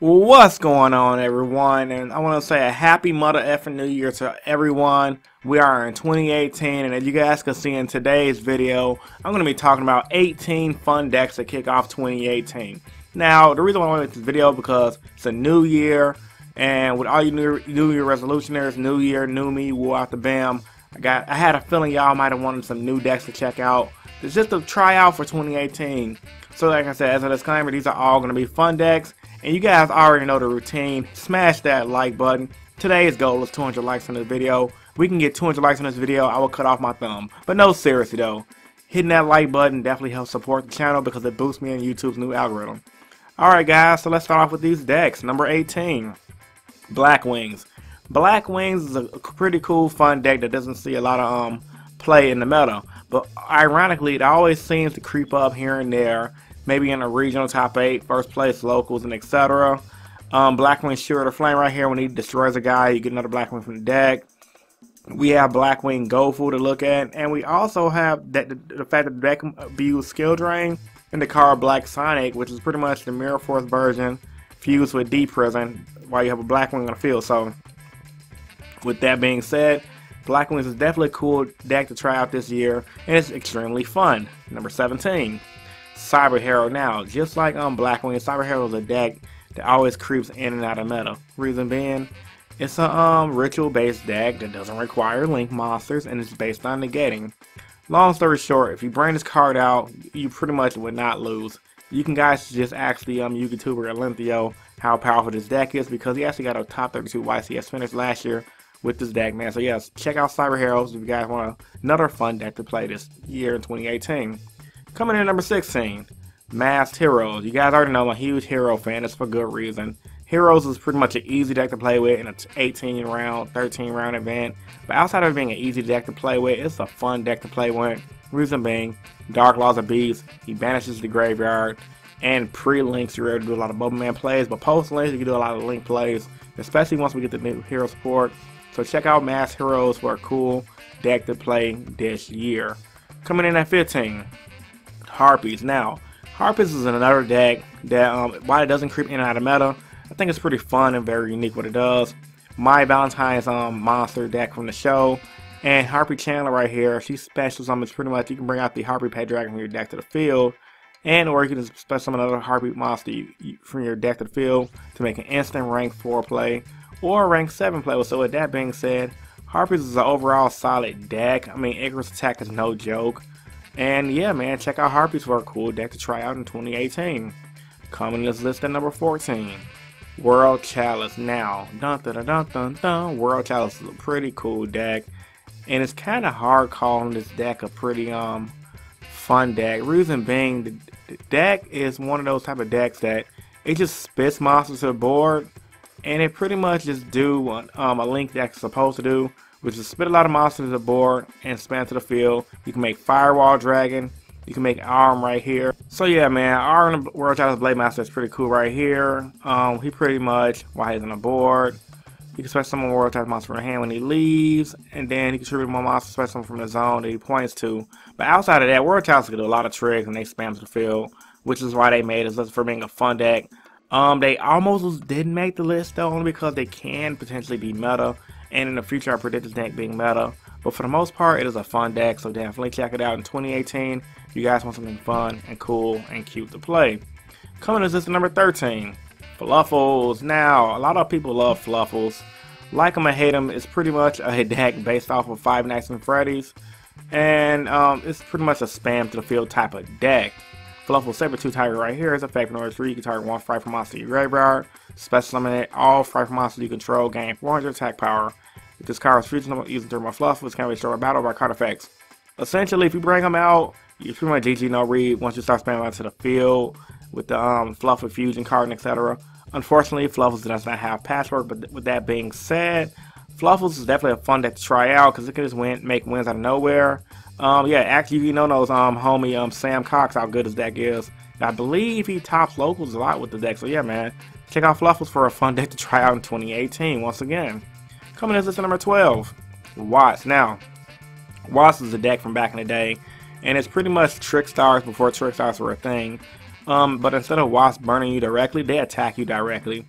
What's going on, everyone? And I want to say a happy mother effing new year to everyone. We are in 2018, and as you guys can see in today's video, I'm going to be talking about 18 fun decks to kick off 2018. Now, the reason why I want to make this video is because it's a new year, and with all you new year resolutioners, new year, new me, woo out the bam. I had a feeling y'all might have wanted some new decks to check out. It's just a tryout for 2018. So like I said, as a disclaimer, these are all going to be fun decks. And you guys already know the routine. Smash that like button. Today's goal is 200 likes on this video. If we can get 200 likes on this video, I will cut off my thumb. But no, seriously though, hitting that like button definitely helps support the channel because it boosts me in YouTube's new algorithm. Alright guys, so let's start off with these decks. Number 18, Black Wings. Black Wings is a pretty cool, fun deck that doesn't see a lot of play in the meta. But ironically, it always seems to creep up here and there. Maybe in a regional top 8, first place locals, and etc. Blackwing Sure the Flame right here. When he destroys a guy, you get another Blackwing from the deck. We have Blackwing Gofu to look at, and we also have the fact that the deck views Skill Drain and the card Black Sonic, which is pretty much the Mirror Force version fused with D Prison, while you have a Blackwing on the field. So, with that being said, Blackwings is definitely a cool deck to try out this year, and it's extremely fun. Number 17. Cyber Hero. Now, just like Blackwing, Cyber Hero is a deck that always creeps in and out of meta. Reason being, it's a ritual based deck that doesn't require link monsters and it's based on negating. Long story short, if you bring this card out, you pretty much would not lose. You can guys just ask the YouTuber Olympio how powerful this deck is, because he actually got a top 32 YCS finish last year with this deck, man. So yes, check out Cyber Heroes if you guys want another fun deck to play this year in 2018. Coming in at number 16, Masked Heroes. You guys already know I'm a huge Hero fan. It's for good reason. Heroes is pretty much an easy deck to play with in an 18 round, 13 round event. But outside of being an easy deck to play with, it's a fun deck to play with. Reason being, Dark Laws of Beast, he banishes the graveyard, and pre-links you're able to do a lot of Bubble Man plays, but post-links you can do a lot of link plays, especially once we get the new hero support. So check out Masked Heroes for a cool deck to play this year. Coming in at 15. Harpies. Now, Harpies is another deck that, while it doesn't creep in and out of meta, I think it's pretty fun and very unique what it does. My Valentine's monster deck from the show, and Harpy Chandler right here, she special summons pretty much. You can bring out the Harpy Pet Dragon from your deck to the field, and or you can just special summon another Harpy monster from your deck to the field to make an instant rank 4 play or rank 7 play. So with that being said, Harpies is an overall solid deck. I mean, Icarus Attack is no joke. And yeah, man, check out Harpies for a cool deck to try out in 2018. Coming in this list at number 14, World Chalice. Now, World Chalice is a pretty cool deck, and it's kind of hard calling this deck a pretty fun deck. Reason being, the deck is one of those type of decks that it just spits monsters to the board, and it pretty much just do what a link deck is supposed to do, which is spit a lot of monsters to the board and spam to the field. You can make Firewall Dragon. You can make Arm right here. So yeah, man, Arm World Chalice Blade Master is pretty cool right here. He pretty much, while he's on the board, he can special summon World Chalice monster from the hand when he leaves, and then he can tribute more monsters special summon from the zone that he points to. But outside of that, World Chalice can do a lot of tricks and they spam to the field, which is why they made it for being a fun deck. They almost didn't make the list though, only because they can potentially be meta. And in the future, I predict this deck being meta. But for the most part, it is a fun deck, so definitely check it out in 2018 if you guys want something fun and cool and cute to play. Coming in at number 13, Fluffles. Now, a lot of people love Fluffles. Like them or hate them, it's pretty much a deck based off of Five Nights at Freddy's. And it's pretty much a spam to the field type of deck. Fluffle Saber-Tooth Tiger right here is effective in order 3. You can target one frightful monster in your graveyard. Special summon it. All frightful monsters you control gain 400 attack power. If this card is fusion using Thermal Fluffle, it's can be destroyed by battle by card effects. Essentially, if you bring them out, you pretty much GG no read once you start spamming out to the field with the Fluffle fusion card and etc. Unfortunately, Fluffles does not have patchwork, but with that being said, Fluffles is definitely a fun deck to try out because it can just make wins out of nowhere. Yeah, actually, you know those homie Sam Cox how good his deck is. I believe he tops locals a lot with the deck. So yeah, man, check out Fluffles for a fun deck to try out in 2018. Once again, coming in at number 12, Watts. Now, Watts is a deck from back in the day, and it's pretty much Trick Stars before Trick Stars were a thing. But instead of wasps burning you directly, they attack you directly.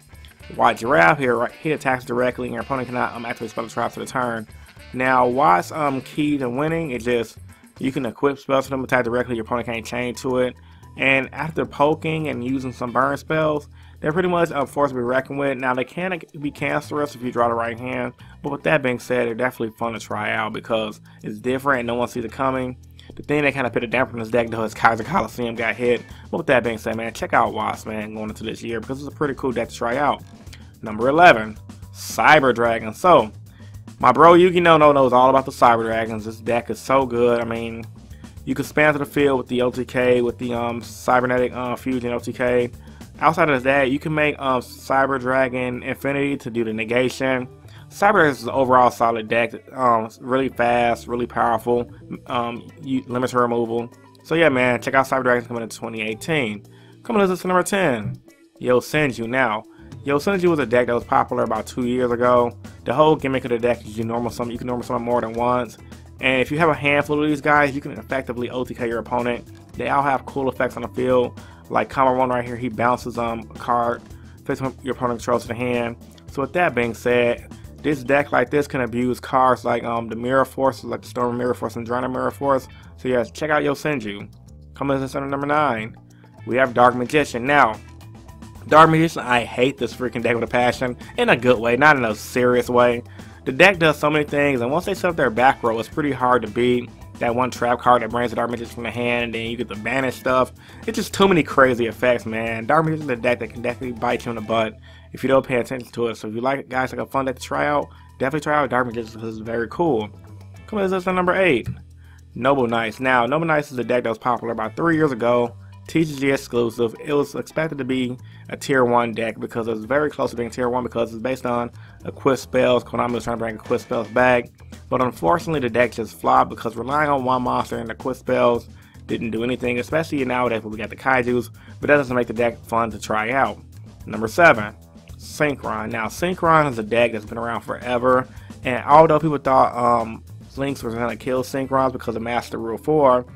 White Giraffe here, right, he attacks directly and your opponent cannot activate spell traps for the turn. Now Watt's key to winning is just you can equip spells for them, attack directly, your opponent can't chain to it. And after poking and using some burn spells, they're pretty much a force to be reckoned with. Now they can be cancerous if you draw the right hand, but with that being said, they're definitely fun to try out because it's different and no one sees it coming. The thing that kind of put a damper in this deck though is Kaiser Coliseum got hit. But with that being said, man, check out Wasp, man, going into this year because it's a pretty cool deck to try out. Number 11, Cyber Dragon. So, my bro Yu-Gi-Oh! Knows all about the Cyber Dragons. This deck is so good. I mean, you can spam to the field with the OTK, with the Cybernetic Fusion OTK. Outside of that, you can make Cyber Dragon Infinity to do the negation. Cyber Dragon is an overall solid deck. Really fast, really powerful, limiter removal. So yeah, man, check out Cyber Dragons coming in 2018. Coming to number 10, Yosenju. Now, Yosenju was a deck that was popular about 2 years ago. The whole gimmick of the deck is you can normal summon more than once. And if you have a handful of these guys, you can effectively OTK your opponent. They all have cool effects on the field. Like Combo 1 right here, he bounces a card, fits your opponent controls to the hand. So with that being said, this deck like this can abuse cards like the Mirror Force, like the Storm Mirror Force and Drana Mirror Force. So yeah, check out Yosenju. Coming in at number 9, we have Dark Magician. Now, Dark Magician, I hate this freaking deck with a passion, in a good way, not in a serious way. The deck does so many things, and once they set up their back row, it's pretty hard to beat. That one trap card that brings the Dark Magician from the hand, and then you get the banish stuff. It's just too many crazy effects, man. Dark Magician is a deck that can definitely bite you in the butt if you don't pay attention to it. So if you like guys like a fun deck to try out, definitely try out Dark Magician because it's very cool. Coming to this at number 8, Noble Knights. Now, Noble Knights is a deck that was popular about 3 years ago. TCG exclusive. It was expected to be a tier 1 deck because it was very close to being tier 1 because it's based on equip spells. Konami was trying to bring equip spells back, but unfortunately the deck just flopped because relying on one monster and equip spells didn't do anything, especially nowadays when we got the kaijus, but that doesn't make the deck fun to try out. Number 7, Synchron. Now Synchron is a deck that's been around forever, and although people thought Lynx was going to kill Synchrons because of Master Rule 4,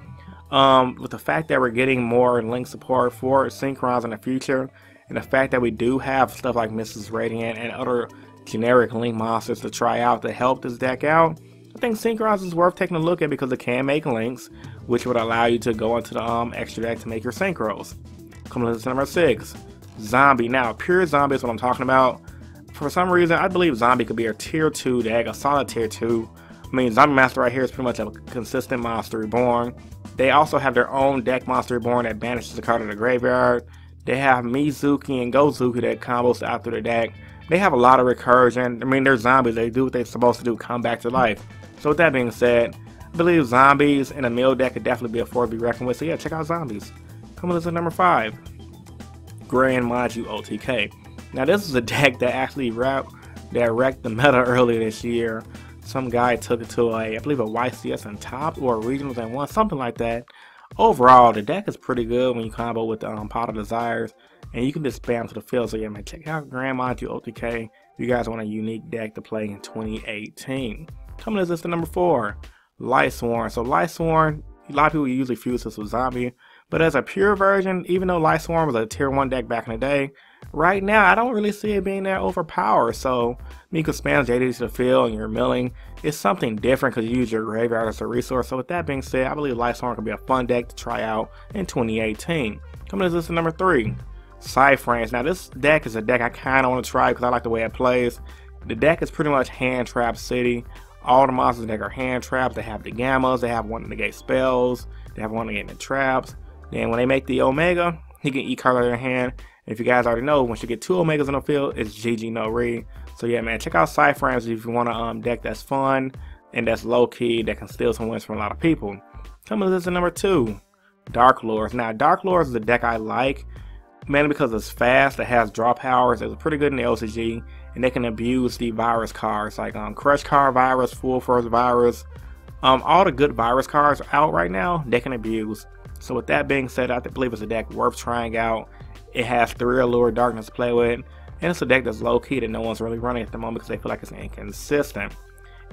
with the fact that we're getting more Link support for Synchrons in the future, and the fact that we do have stuff like Mrs. Radiant and other generic Link monsters to try out to help this deck out, I think Synchrons is worth taking a look at because it can make links, which would allow you to go into the extra deck to make your Synchros. Coming to number 6, Zombie. Now, pure Zombie is what I'm talking about. For some reason, I believe Zombie could be a tier 2 deck, a solid tier 2. I mean, Zombie Master right here is pretty much a consistent Monster Reborn. They also have their own deck Monster Reborn that banishes a card in the graveyard. They have Mizuki and Gozuki that combos out through the deck. They have a lot of recursion. I mean, they're zombies. They do what they're supposed to do, come back to life. So with that being said, I believe zombies in a mill deck could definitely be a force to be reckoned with. So yeah, check out zombies. Coming to number 5, Grand Maju OTK. Now this is a deck that actually wrecked the meta earlier this year. Some guy took it to I believe a YCS and top or a regionals and won, something like that. Overall, the deck is pretty good when you combo with Pot of Desires, and you can just spam to the field. So yeah, man, check out Grand Maju OTK if you guys want a unique deck to play in 2018. Coming to this to number 4, Lightsworn. So Lightsworn, a lot of people usually fuse this with Zombie, but as a pure version, even though Lightsworn was a tier 1 deck back in the day, right now I don't really see it being that overpowered. So you can spam JD to the field and you're milling. It's something different because you use your graveyard as a resource. So with that being said, I believe Lightsworn could be a fun deck to try out in 2018. Coming to this to number 3, Cyframes. Now this deck is a deck I kind of want to try because I like the way it plays. The deck is pretty much hand trap city. All the monsters in the deck are hand traps. They have the gammas, they have one to negate spells, they have one to negate the traps. Then when they make the Omega, he can eat card out of their hand. And if you guys already know, once you get 2 Omegas on the field, it's GG no re. So yeah, man, check out Cyframes if you want a deck that's fun and that's low key, that can steal some wins from a lot of people. Coming to this at number 2, Dark Lords. Now Dark Lords is a deck I like, mainly because it's fast, it has draw powers, it's pretty good in the OCG, and they can abuse the virus cards like Crush Card Virus, Full Force Virus. All the good virus cards out right now, they can abuse. So with that being said, I believe it's a deck worth trying out. It has 3 Allure Darkness to play with, and it's a deck that's low-key that no one's really running at the moment because they feel like it's inconsistent.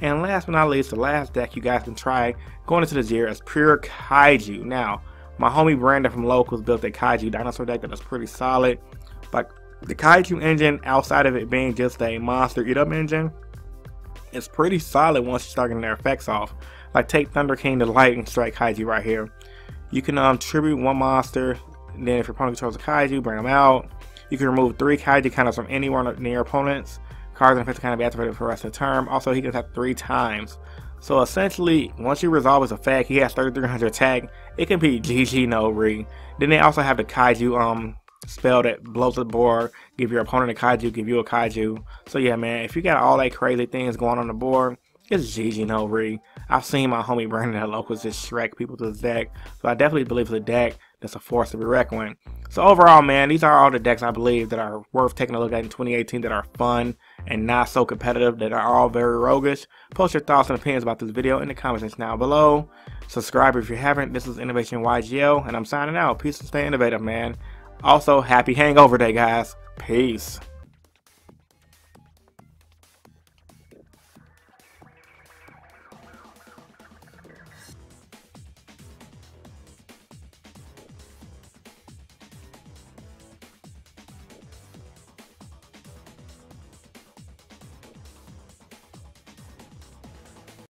And last but not least, the last deck you guys can try going into this year is Pure Kaiju. Now, My homie Brandon from Locals built a Kaiju dinosaur deck that is pretty solid. Like the Kaiju engine, outside of it being just a monster eat up engine, it's pretty solid once you start getting their effects off. Like take Thunder King to Lightning Strike Kaiju right here. You can tribute one monster, and then if your opponent controls a Kaiju, bring them out. You can remove 3 Kaiju counters from anywhere near your opponents. Cards and effects can be activated for the rest of the term. Also, he can attack 3 times. So essentially, once you resolve his effect, he has 3300 attack. It can be GG no re. Then they also have the Kaiju spell that blows the board, give your opponent a Kaiju, give you a Kaiju. So yeah, man, if you got all that crazy things going on the board, it's GG no re. I've seen my homie Brandon at Locals just shrek people to his deck, so I definitely believe it's a deck that's a force to be reckoned with. So overall, man, these are all the decks I believe that are worth taking a look at in 2018, that are fun and not so competitive, that are all very roguish. Post your thoughts and opinions about this video in the comment section down below. Subscribe if you haven't. This is Innovation YGL, and I'm signing out. Peace and stay innovative, man. Also, happy Hangover Day, guys. Peace.